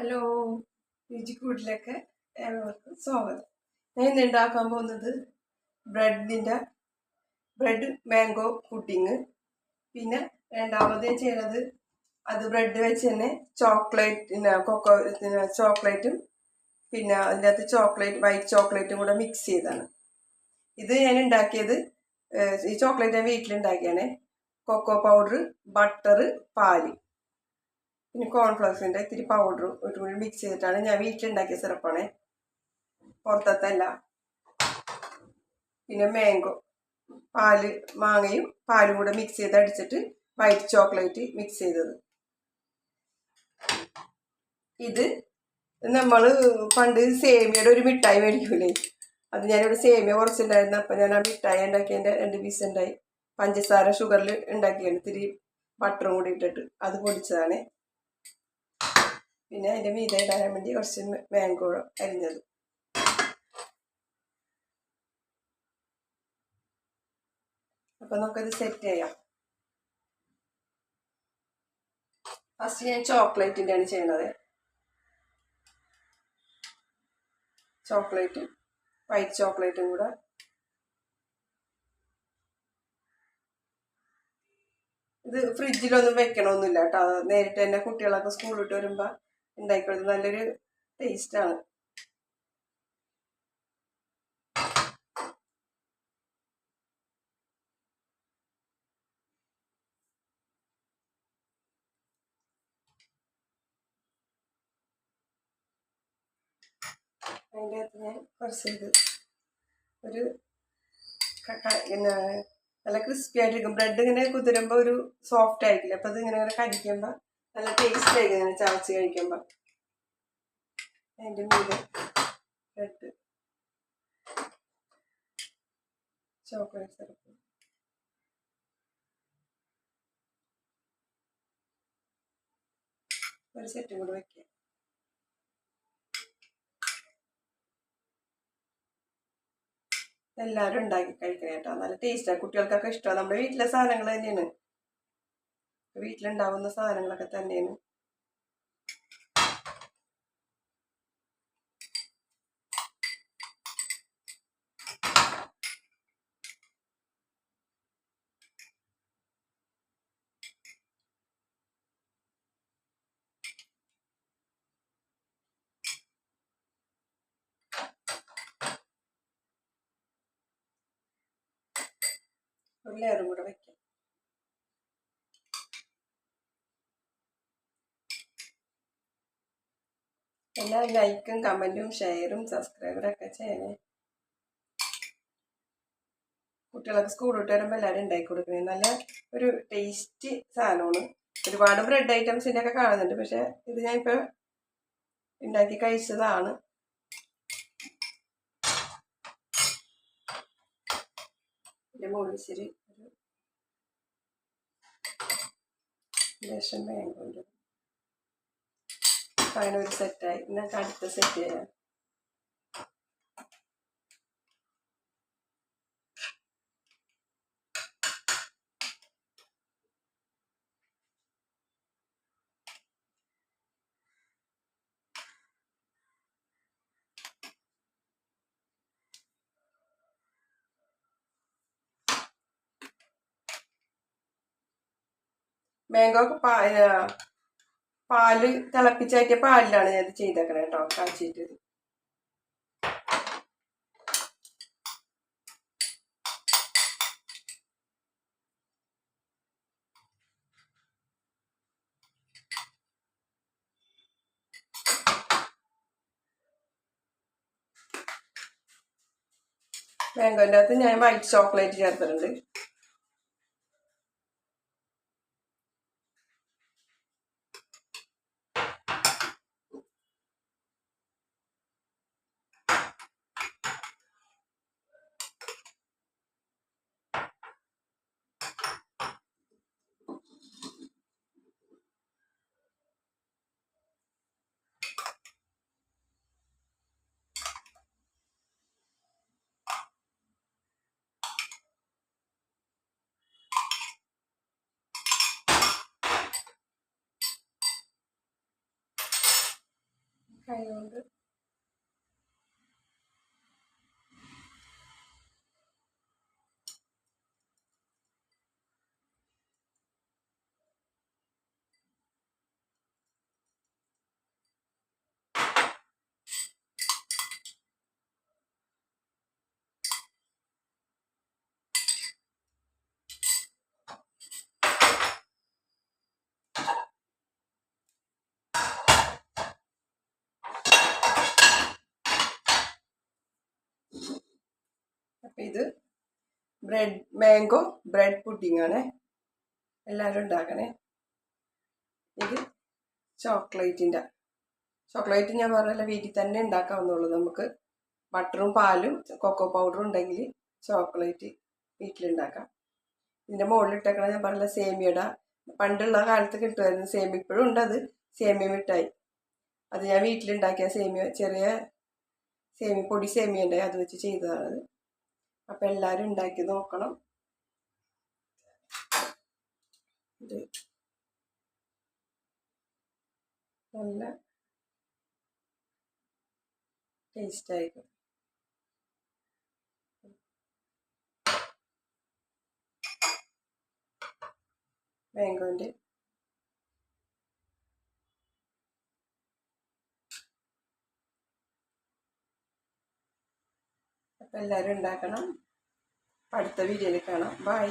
Hello, രുചിക്കൂട്ടിലേക്ക് ഏവർക്കും സ്വാഗതം. ഞാൻ ഇന്ന് ഉണ്ടാക്കാൻ പോകുന്നത് ബ്രെഡ് മാംഗോ പുഡിങ്. പിന്നെ രണ്ടാമത് ചെയ്യുന്നത് അത് ബ്രെഡ് വെച്ച് തന്നെ ചോക്ലേറ്റും പിന്നെ അതിൻ്റെ അകത്ത് വൈറ്റ് ചോക്ലേറ്റും കൂടെ മിക്സ് ചെയ്താണ്. ഇത് ഞാൻ ഉണ്ടാക്കിയത് ഈ ചോക്ലേറ്റ് ഞാൻ വീട്ടിലുണ്ടാക്കിയാണ്. കൊക്കോ പൗഡർ, ബട്ടർ, പാല്, പിന്നെ കോൺഫ്ലവറിൻ്റെ ഇത്തിരി പൗഡറും ഒരു കൂടി മിക്സ് ചെയ്തിട്ടാണ് ഞാൻ വീട്ടിലുണ്ടാക്കിയ സിറപ്പാണ്. പുറത്തല്ല. പിന്നെ മാങ്ങയും പാലും കൂടെ മിക്സ് ചെയ്ത് അടിച്ചിട്ട് വൈറ്റ് ചോക്ലേറ്റ് മിക്സ് ചെയ്തത്. ഇത് നമ്മൾ പണ്ട് സേമിയയുടെ ഒരു മിഠായി മേടിക്കൂലേ, അത് ഞാനിവിടെ സേമിയ കുറച്ചുണ്ടായിരുന്നു. അപ്പം ഞാൻ ആ മിഠായി ഉണ്ടാക്കിയതിൻ്റെ 2 പീസ് ഉണ്ടായി. പഞ്ചസാര ഷുഗറിൽ ഉണ്ടാക്കിയാണ്, ഇത്തിരി ബട്ടറും കൂടി ഇട്ടിട്ട് അത് പൊടിച്ചതാണ്. പിന്നെ അതിൻ്റെ മീതെ ഇടാൻ വേണ്ടി കുറച്ച് മാംഗോ അരിഞ്ഞത്. അപ്പം നമുക്കത് സെറ്റ് ചെയ്യാം. ഫസ്റ്റ് ഞാൻ ചോക്ലേറ്റിൻ്റെ ആണ് ചെയ്യണത്. ചോക്ലേറ്റും വൈറ്റ് ചോക്ലേറ്റും കൂടെ ഇത് ഫ്രിഡ്ജിലൊന്നും വെക്കണമൊന്നുമില്ല കേട്ടോ. നേരിട്ട് തന്നെ കുട്ടികളൊക്കെ സ്കൂളിൽ വിട്ട് വരുമ്പോൾ ഉണ്ടാക്കിക്കൊടുത്ത് നല്ലൊരു ടേസ്റ്റാണ്. അതിൻ്റെ അകത്ത് ഞാൻ കുറച്ച് ഒരു പിന്നെ നല്ല ക്രിസ്പി ആയിട്ടിരിക്കും. ബ്രെഡ് ഇങ്ങനെ കുതിരുമ്പോൾ ഒരു സോഫ്റ്റ് ആയിരിക്കില്ല. അപ്പം അത് ഇങ്ങനെ കഴിക്കുമ്പോൾ നല്ല ടേസ്റ്റ് ആയിരിക്കും ഇങ്ങനെ ചവച്ച് കഴിക്കുമ്പോൾ. അതിൻ്റെ മീതെ ബ്രെഡ്, ചോക്ലേറ്റ് സിറപ്പ്, ഒരു സെറ്റും കൂടെ വയ്ക്കുക. എല്ലാവരും ഉണ്ടാക്കി കഴിക്കണം കേട്ടോ. നല്ല ടേസ്റ്റാണ്, കുട്ടികൾക്കൊക്കെ ഇഷ്ടമാണ്. നമ്മുടെ വീട്ടിലെ സാധനങ്ങൾ തന്നെയാണ്, വീട്ടിലുണ്ടാവുന്ന സാധനങ്ങളൊക്കെ തന്നെയാണ്. ഒരു ലെയറും കൂടെ വയ്ക്കാം. എല്ലാ ലൈക്കും കമൻറ്റും ഷെയറും സബ്സ്ക്രൈബറൊക്കെ ചെയ്യണേ. കുട്ടികളൊക്കെ സ്കൂൾ വിട്ട് വരുമ്പോൾ എല്ലാവരും ഉണ്ടാക്കി കൊടുക്കണേ. നല്ല ഒരു ടേസ്റ്റി സാധനമാണ്. ഒരുപാട് ബ്രെഡ് ഐറ്റംസിൻ്റെ ഒക്കെ കാണുന്നുണ്ട്, പക്ഷെ ഇത് ഞാനിപ്പോൾ ഉണ്ടാക്കി കഴിച്ചതാണ്. എൻ്റെ മുകളിൽ ഇച്ചിരി ഒരു ലേശം മാംഗോണ്ട്. അങ്ങനെ ഒരു സെറ്റായി. എന്നിട്ട് അടുത്ത സെറ്റ് ചെയ്യാം. മാംഗോ പാല് തിളപ്പിച്ചാറ്റിയ പാലിലാണ് ഞാൻ ചെയ്തേക്കണേ കേട്ടോ, കാച്ചിട്ട്. മാംഗോൻ്റെ അകത്ത് ഞാൻ വൈറ്റ് ചോക്ലേറ്റ് ചേർത്തിട്ടുണ്ട്. കൈകൊണ്ട് അപ്പം ഇത് മാംഗോ ബ്രെഡ് പുഡിംഗ് ആണ്. എല്ലാവരും ഉണ്ടാക്കണേ. ഇത് ചോക്ലേറ്റ് ഞാൻ പറഞ്ഞല്ല, വീട്ടിൽ തന്നെ ഉണ്ടാക്കാവുന്നുള്ളൂ. നമുക്ക് ബട്ടറും പാലും കൊക്കോ പൗഡറും ഉണ്ടെങ്കിൽ ചോക്ലേറ്റ് വീട്ടിലുണ്ടാക്കാം. ഇതിൻ്റെ മുകളിലിട്ടേക്കണ ഞാൻ പറഞ്ഞ സേമിയയുടെ പണ്ടുള്ള കാലത്ത് കിട്ടുമായിരുന്നു സേമിയ, ഇപ്പോഴും ഉണ്ട് അത്, സേമിയ മിഠായി. അത് ഞാൻ വീട്ടിലുണ്ടാക്കിയ ചെറിയ പൊടി സേമിയ ഉണ്ട്, അത് വെച്ച് ചെയ്തതാണത്. അപ്പം എല്ലാവരും ഉണ്ടാക്കി നോക്കണം. ഇത് നല്ല ടേസ്റ്റായിരിക്കും. മാംഗോൻ്റെ അപ്പം എല്ലാവരും ഉണ്ടാക്കണം. അടുത്ത വീഡിയോയിൽ കാണാം. ബൈ.